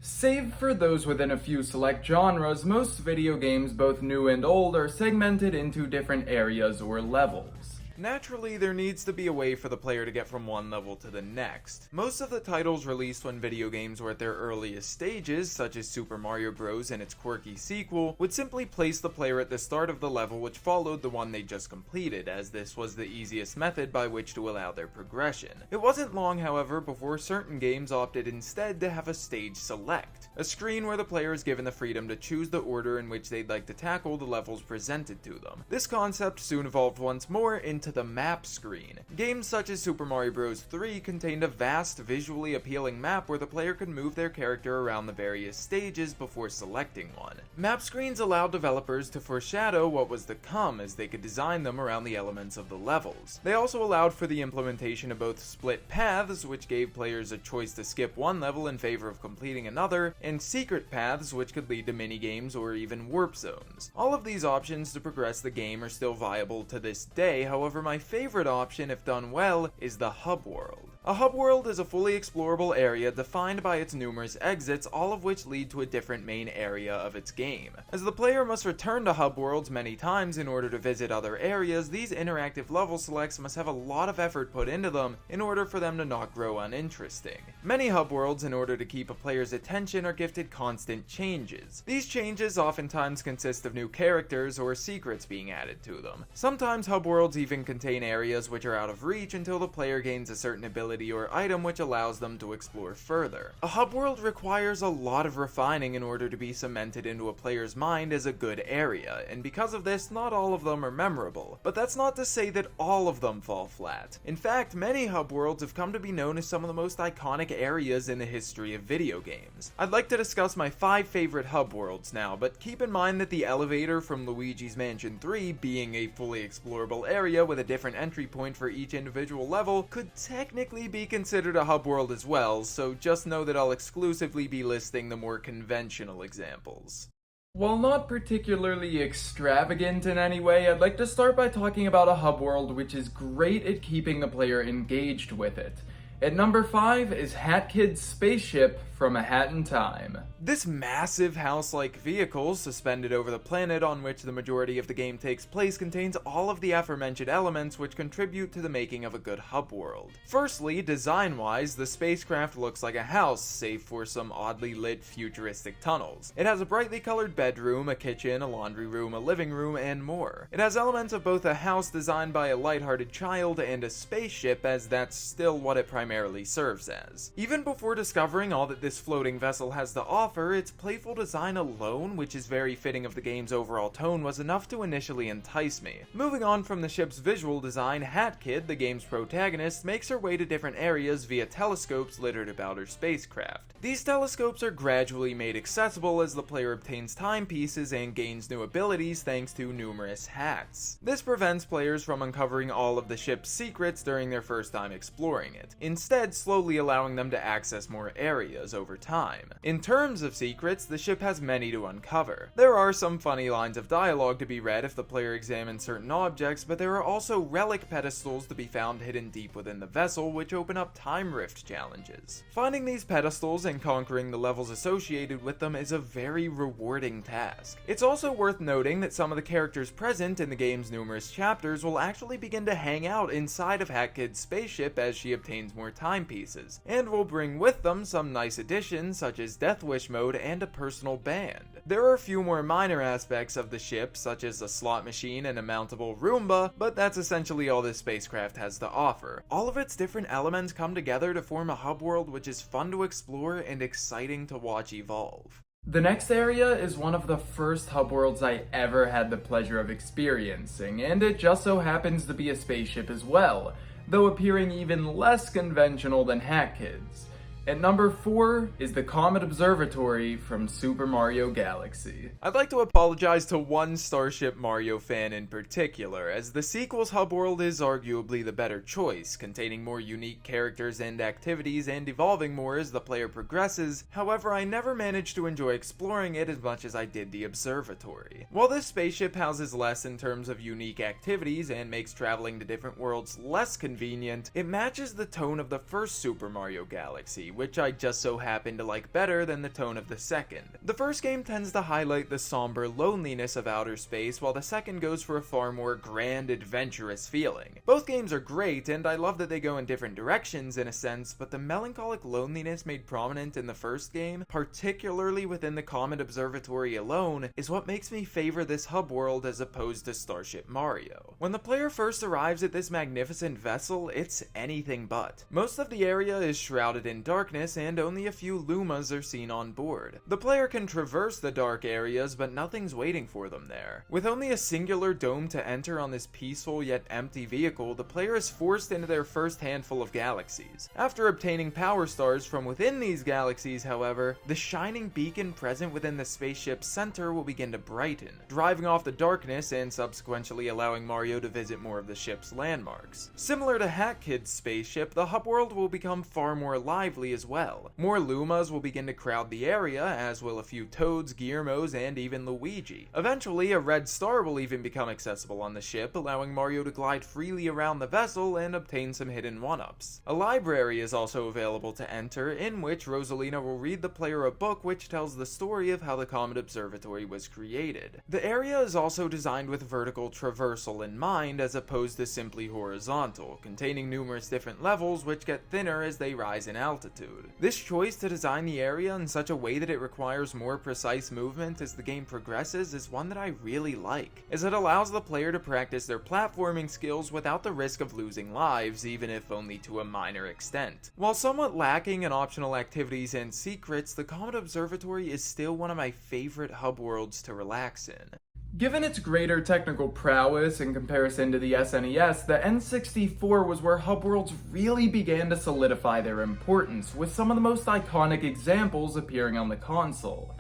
Save for those within a few select genres, most video games, both new and old, are segmented into different areas or levels. Naturally, there needs to be a way for the player to get from one level to the next. Most of the titles released when video games were at their earliest stages, such as Super Mario Bros. And its quirky sequel, would simply place the player at the start of the level which followed the one they just completed, as this was the easiest method by which to allow their progression. It wasn't long, however, before certain games opted instead to have a stage select, a screen where the player is given the freedom to choose the order in which they'd like to tackle the levels presented to them. This concept soon evolved once more into the map screen. Games such as Super Mario Bros. 3 contained a vast, visually appealing map where the player could move their character around the various stages before selecting one. Map screens allowed developers to foreshadow what was to come, as they could design them around the elements of the levels. They also allowed for the implementation of both split paths, which gave players a choice to skip one level in favor of completing another, and secret paths, which could lead to minigames or even warp zones. All of these options to progress the game are still viable to this day. However, my favorite option, if done well, is the hub world. A hub world is a fully explorable area defined by its numerous exits, all of which lead to a different main area of its game. As the player must return to hub worlds many times in order to visit other areas, these interactive level selects must have a lot of effort put into them in order for them to not grow uninteresting. Many hub worlds, in order to keep a player's attention, are gifted constant changes. These changes oftentimes consist of new characters or secrets being added to them. Sometimes hub worlds even contain areas which are out of reach until the player gains a certain ability or item which allows them to explore further. A hub world requires a lot of refining in order to be cemented into a player's mind as a good area, and because of this, not all of them are memorable. But that's not to say that all of them fall flat. In fact, many hub worlds have come to be known as some of the most iconic areas in the history of video games. I'd like to discuss my 5 favorite hub worlds now, but keep in mind that the elevator from Luigi's Mansion 3, being a fully explorable area with a different entry point for each individual level, could technically be considered a hub world as well, so just know that I'll exclusively be listing the more conventional examples. While not particularly extravagant in any way, I'd like to start by talking about a hub world which is great at keeping the player engaged with it. At number 5 is Kids Spaceship from A Hat in Time. This massive house-like vehicle, suspended over the planet on which the majority of the game takes place, contains all of the aforementioned elements which contribute to the making of a good hub world. Firstly, design-wise, the spacecraft looks like a house, save for some oddly lit futuristic tunnels. It has a brightly colored bedroom, a kitchen, a laundry room, a living room, and more. It has elements of both a house designed by a lighthearted child and a spaceship, as that's still what it primarily serves as. Even before discovering all that this floating vessel has to offer, its playful design alone, which is very fitting of the game's overall tone, was enough to initially entice me. Moving on from the ship's visual design, Hat Kid, the game's protagonist, makes her way to different areas via telescopes littered about her spacecraft. These telescopes are gradually made accessible as the player obtains timepieces and gains new abilities thanks to numerous hats. This prevents players from uncovering all of the ship's secrets during their first time exploring it, instead slowly allowing them to access more areas over time. In terms of secrets, the ship has many to uncover. There are some funny lines of dialogue to be read if the player examines certain objects, but there are also relic pedestals to be found hidden deep within the vessel, which open up time rift challenges. Finding these pedestals and conquering the levels associated with them is a very rewarding task. It's also worth noting that some of the characters present in the game's numerous chapters will actually begin to hang out inside of Hat Kid's spaceship as she obtains more timepieces, and will bring with them some nice additions such as Death Wish mode and a personal band. There are a few more minor aspects of the ship, such as a slot machine and a mountable Roomba, but that's essentially all this spacecraft has to offer. All of its different elements come together to form a hub world which is fun to explore and exciting to watch evolve. The next area is one of the first hub worlds I ever had the pleasure of experiencing, and it just so happens to be a spaceship as well, though appearing even less conventional than Hat Kids. At number 4 is the Comet Observatory from Super Mario Galaxy. I'd like to apologize to one Starship Mario fan in particular, as the sequel's hub world is arguably the better choice, containing more unique characters and activities and evolving more as the player progresses. However, I never managed to enjoy exploring it as much as I did the observatory. While this spaceship houses less in terms of unique activities and makes traveling to different worlds less convenient, it matches the tone of the first Super Mario Galaxy, which I just so happen to like better than the tone of the second. The first game tends to highlight the somber loneliness of outer space, while the second goes for a far more grand, adventurous feeling. Both games are great, and I love that they go in different directions in a sense, but the melancholic loneliness made prominent in the first game, particularly within the Comet Observatory alone, is what makes me favor this hub world as opposed to Starship Mario. When the player first arrives at this magnificent vessel, it's anything but. Most of the area is shrouded in darkness, and only a few Lumas are seen on board. The player can traverse the dark areas, but nothing's waiting for them there. With only a singular dome to enter on this peaceful yet empty vehicle, the player is forced into their first handful of galaxies. After obtaining power stars from within these galaxies, however, the shining beacon present within the spaceship's center will begin to brighten, driving off the darkness and subsequently allowing Mario to visit more of the ship's landmarks. Similar to Kids Spaceship, the hub world will become far more lively as well. More Lumas will begin to crowd the area, as will a few Toads, Guillermos, and even Luigi. Eventually, a red star will even become accessible on the ship, allowing Mario to glide freely around the vessel and obtain some hidden one-ups. A library is also available to enter, in which Rosalina will read the player a book which tells the story of how the Comet Observatory was created. The area is also designed with vertical traversal in mind, as opposed to simply horizontal, containing numerous different levels which get thinner as they rise in altitude. This choice to design the area in such a way that it requires more precise movement as the game progresses is one that I really like, as it allows the player to practice their platforming skills without the risk of losing lives, even if only to a minor extent. While somewhat lacking in optional activities and secrets, the Comet Observatory is still one of my favorite hub worlds to relax in. Given its greater technical prowess in comparison to the SNES, the N64 was where hub worlds really began to solidify their importance, with some of the most iconic examples appearing on the console.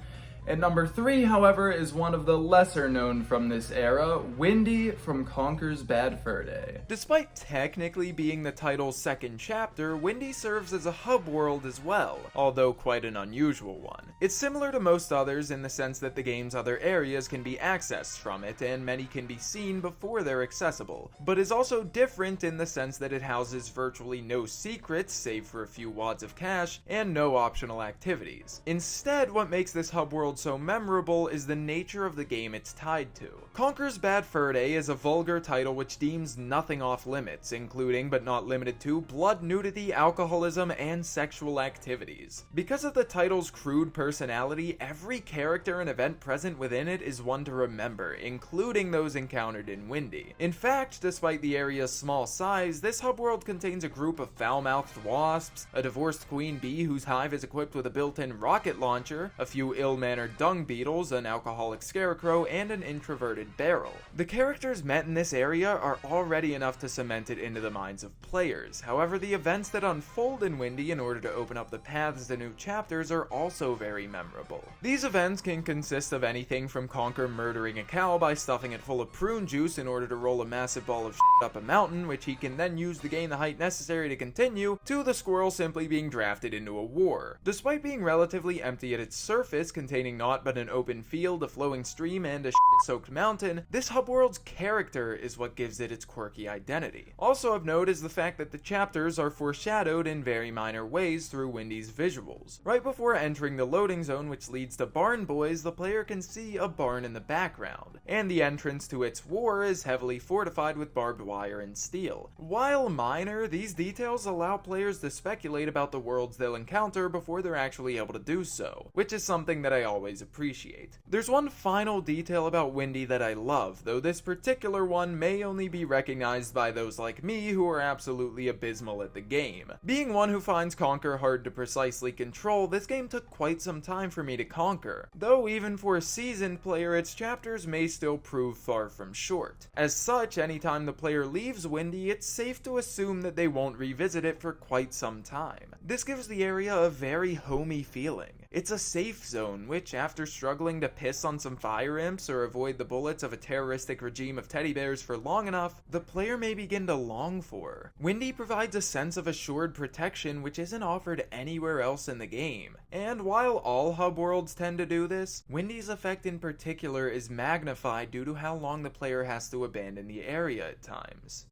At number 3, however, is one of the lesser known from this era, Windy from Conker's Bad Fur Day. Despite technically being the title's second chapter, Windy serves as a hub world as well, although quite an unusual one. It's similar to most others in the sense that the game's other areas can be accessed from it, and many can be seen before they're accessible, but is also different in the sense that it houses virtually no secrets, save for a few wads of cash, and no optional activities. Instead, what makes this hub world so memorable is the nature of the game it's tied to. Conker's Bad Fur Day is a vulgar title which deems nothing off limits, including but not limited to blood, nudity, alcoholism, and sexual activities. Because of the title's crude personality, every character and event present within it is one to remember, including those encountered in Windy. In fact, despite the area's small size, this hub world contains a group of foul-mouthed wasps, a divorced queen bee whose hive is equipped with a built-in rocket launcher, a few ill-mannered dung beetles, an alcoholic scarecrow, and an introverted barrel. The characters met in this area are already enough to cement it into the minds of players. However, the events that unfold in Windy in order to open up the paths to new chapters are also very memorable. These events can consist of anything from Conker murdering a cow by stuffing it full of prune juice in order to roll a massive ball of shit up a mountain, which he can then use to gain the height necessary to continue, to the squirrel simply being drafted into a war. Despite being relatively empty at its surface, containing naught but an open field, a flowing stream, and a shit-soaked mountain, this hub world's character is what gives it its quirky identity. Also of note is the fact that the chapters are foreshadowed in very minor ways through Windy's visuals. Right before entering the loading zone which leads to Barn Boys, the player can see a barn in the background, and the entrance to its war is heavily fortified with barbed wire and steel. While minor, these details allow players to speculate about the worlds they'll encounter before they're actually able to do so, which is something that I always appreciate. There's one final detail about Windy that I love, though this particular one may only be recognized by those like me who are absolutely abysmal at the game. Being one who finds Conker hard to precisely control, this game took quite some time for me to conquer, though even for a seasoned player its chapters may still prove far from short. As such, anytime the player leaves Windy, it's safe to assume that they won't revisit it for quite some time. This gives the area a very homey feeling. It's a safe zone, which, after struggling to piss on some fire imps or avoid the bullets of a terroristic regime of teddy bears for long enough, the player may begin to long for. Windy provides a sense of assured protection which isn't offered anywhere else in the game. And while all hub worlds tend to do this, Windy's effect in particular is magnified due to how long the player has to abandon the area at times.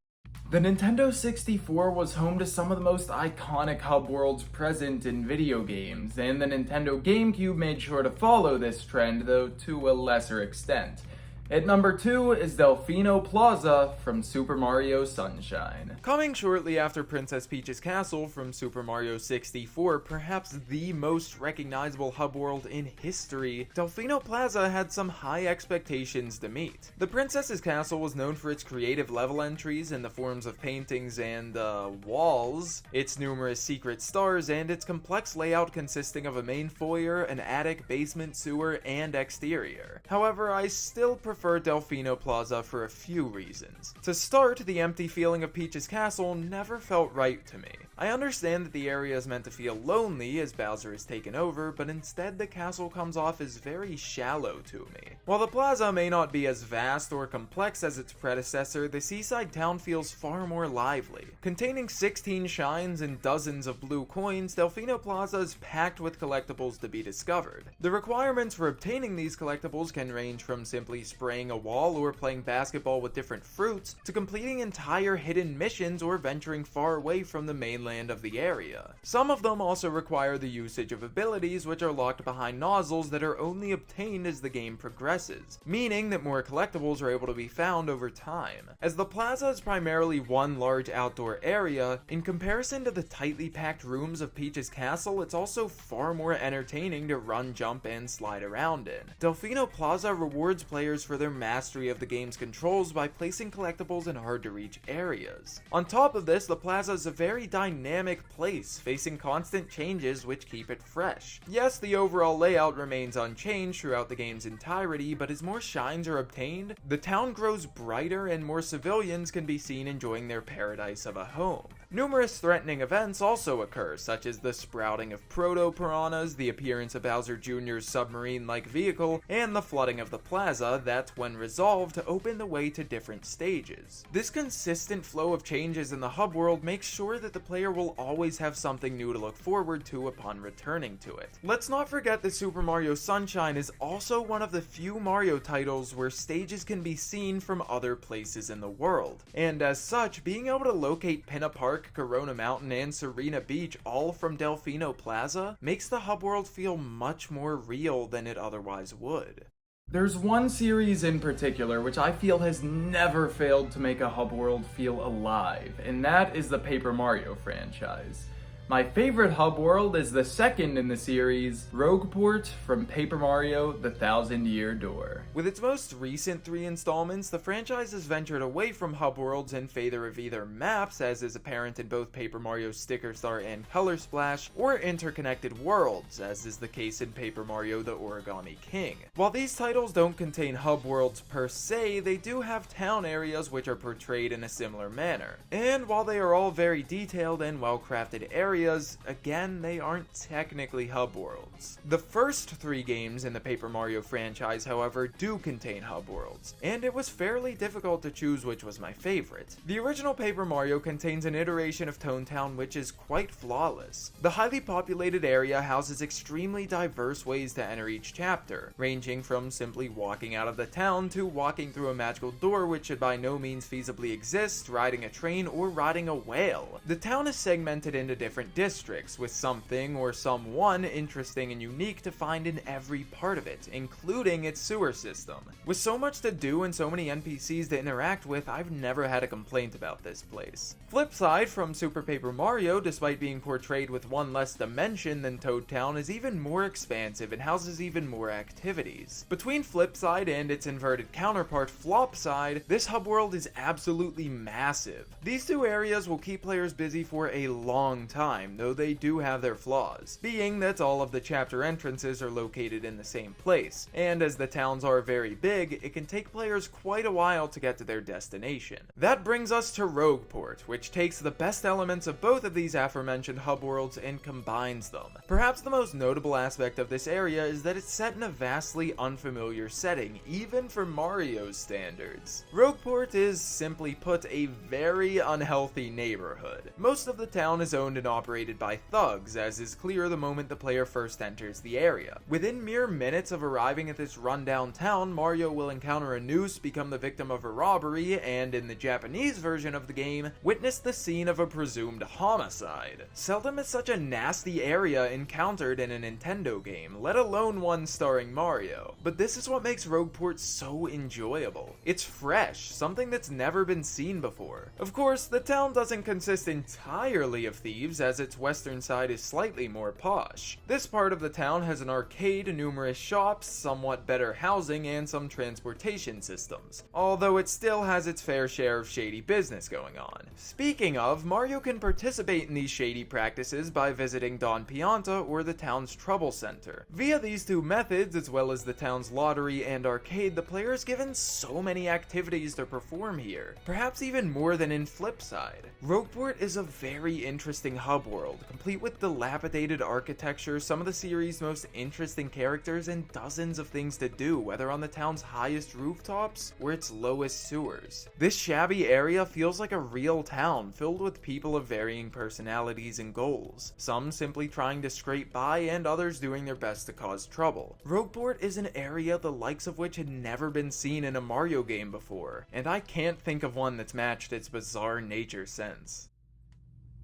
The Nintendo 64 was home to some of the most iconic hub worlds present in video games, and the Nintendo GameCube made sure to follow this trend, though to a lesser extent. At number 2 is Delfino Plaza from Super Mario Sunshine. Coming shortly after Princess Peach's Castle from Super Mario 64, perhaps the most recognizable hub world in history, Delfino Plaza had some high expectations to meet. The Princess's Castle was known for its creative level entries in the forms of paintings and, walls, its numerous secret stars, and its complex layout consisting of a main foyer, an attic, basement, sewer, and exterior. However, I still prefer Delfino Plaza for a few reasons. To start, the empty feeling of Peach's Castle never felt right to me. I understand that the area is meant to feel lonely as Bowser is taken over, but instead the castle comes off as very shallow to me. While the plaza may not be as vast or complex as its predecessor, the seaside town feels far more lively. Containing 16 shines and dozens of blue coins, Delfino Plaza is packed with collectibles to be discovered. The requirements for obtaining these collectibles can range from simply spraying a wall or playing basketball with different fruits, to completing entire hidden missions or venturing far away from the mainland of the area. Some of them also require the usage of abilities which are locked behind nozzles that are only obtained as the game progresses, meaning that more collectibles are able to be found over time. As the plaza is primarily one large outdoor area, in comparison to the tightly packed rooms of Peach's Castle, it's also far more entertaining to run, jump, and slide around in. Delfino Plaza rewards players for their mastery of the game's controls by placing collectibles in hard-to-reach areas. On top of this, the plaza is a very dynamic place, facing constant changes which keep it fresh. Yes, the overall layout remains unchanged throughout the game's entirety, but as more shines are obtained, the town grows brighter and more civilians can be seen enjoying their paradise of a home. Numerous threatening events also occur, such as the sprouting of proto-piranhas, the appearance of Bowser Jr.'s submarine-like vehicle, and the flooding of the plaza that, when resolved, open the way to different stages. This consistent flow of changes in the hub world makes sure that the player will always have something new to look forward to upon returning to it. Let's not forget that Super Mario Sunshine is also one of the few Mario titles where stages can be seen from other places in the world, and as such, being able to locate Pinna Park, Corona Mountain, and Serena Beach all from Delfino Plaza makes the hub world feel much more real than it otherwise would. There's one series in particular which I feel has never failed to make a hub world feel alive, and that is the Paper Mario franchise. My favorite hub world is the second in the series, Rogueport from Paper Mario: The Thousand-Year Door. With its most recent 3 installments, the franchise has ventured away from hub worlds in favor of either maps, as is apparent in both Paper Mario Sticker Star and Color Splash, or interconnected worlds, as is the case in Paper Mario: The Origami King. While these titles don't contain hub worlds per se, they do have town areas which are portrayed in a similar manner. And while they are all very detailed and well-crafted areas, again, they aren't technically hub worlds. The first 3 games in the Paper Mario franchise, however, do contain hub worlds, and it was fairly difficult to choose which was my favorite. The original Paper Mario contains an iteration of Town Town which is quite flawless. The highly populated area houses extremely diverse ways to enter each chapter, ranging from simply walking out of the town to walking through a magical door which should by no means feasibly exist, riding a train, or riding a whale. The town is segmented into different districts, with something or someone interesting and unique to find in every part of it, including its sewer system. With so much to do and so many NPCs to interact with, I've never had a complaint about this place. Flip side, from Super Paper Mario, despite being portrayed with one less dimension than Toad Town, is even more expansive and houses even more activities. Between Flip Side and its inverted counterpart Flop Side, this hub world is absolutely massive. These 2 areas will keep players busy for a long time, though they do have their flaws, being that all of the chapter entrances are located in the same place, and as the towns are very big, it can take players quite a while to get to their destination. That brings us to Rogueport, which takes the best elements of both of these aforementioned hub worlds and combines them. Perhaps the most notable aspect of this area is that it's set in a vastly unfamiliar setting, even for Mario's standards. Rogueport is, simply put, a very unhealthy neighborhood. Most of the town is owned and operated operated by thugs, as is clear the moment the player first enters the area. Within mere minutes of arriving at this rundown town, Mario will encounter a noose, become the victim of a robbery, and in the Japanese version of the game, witness the scene of a presumed homicide. Seldom is such a nasty area encountered in a Nintendo game, let alone one starring Mario. But this is what makes Rogueport so enjoyable. It's fresh, something that's never been seen before. Of course, the town doesn't consist entirely of thieves, as its western side is slightly more posh. This part of the town has an arcade, numerous shops, somewhat better housing, and some transportation systems, although it still has its fair share of shady business going on. Speaking of, Mario can participate in these shady practices by visiting Don Pianta or the town's trouble center. Via these two methods, as well as the town's lottery and arcade, the player is given so many activities to perform here, perhaps even more than in Flipside. Rogueport is a very interesting hub world, complete with dilapidated architecture, some of the series' most interesting characters, and dozens of things to do, whether on the town's highest rooftops or its lowest sewers. This shabby area feels like a real town, filled with people of varying personalities and goals, some simply trying to scrape by and others doing their best to cause trouble. Rogueport is an area the likes of which had never been seen in a Mario game before, and I can't think of one that's matched its bizarre nature since.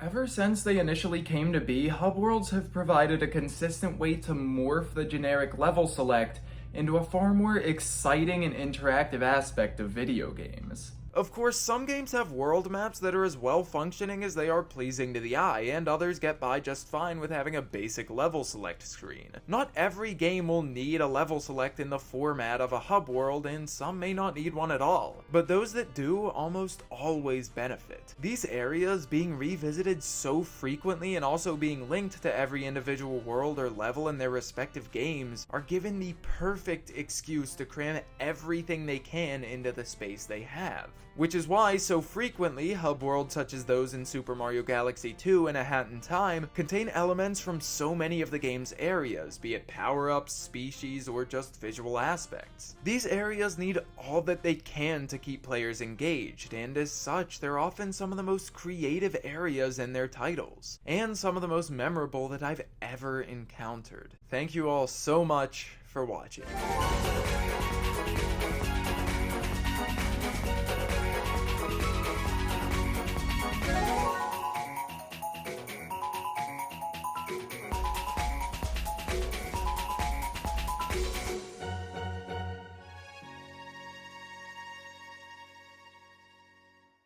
Ever since they initially came to be, hub worlds have provided a consistent way to morph the generic level select into a far more exciting and interactive aspect of video games. Of course, some games have world maps that are as well functioning as they are pleasing to the eye, and others get by just fine with having a basic level select screen. Not every game will need a level select in the format of a hub world, and some may not need one at all, but those that do almost always benefit. These areas being revisited so frequently and also being linked to every individual world or level in their respective games are given the perfect excuse to cram everything they can into the space they have. Which is why, so frequently, hub worlds such as those in Super Mario Galaxy 2 and A Hat in Time contain elements from so many of the game's areas, be it power-ups, species, or just visual aspects. These areas need all that they can to keep players engaged, and as such, they're often some of the most creative areas in their titles, and some of the most memorable that I've ever encountered. Thank you all so much for watching.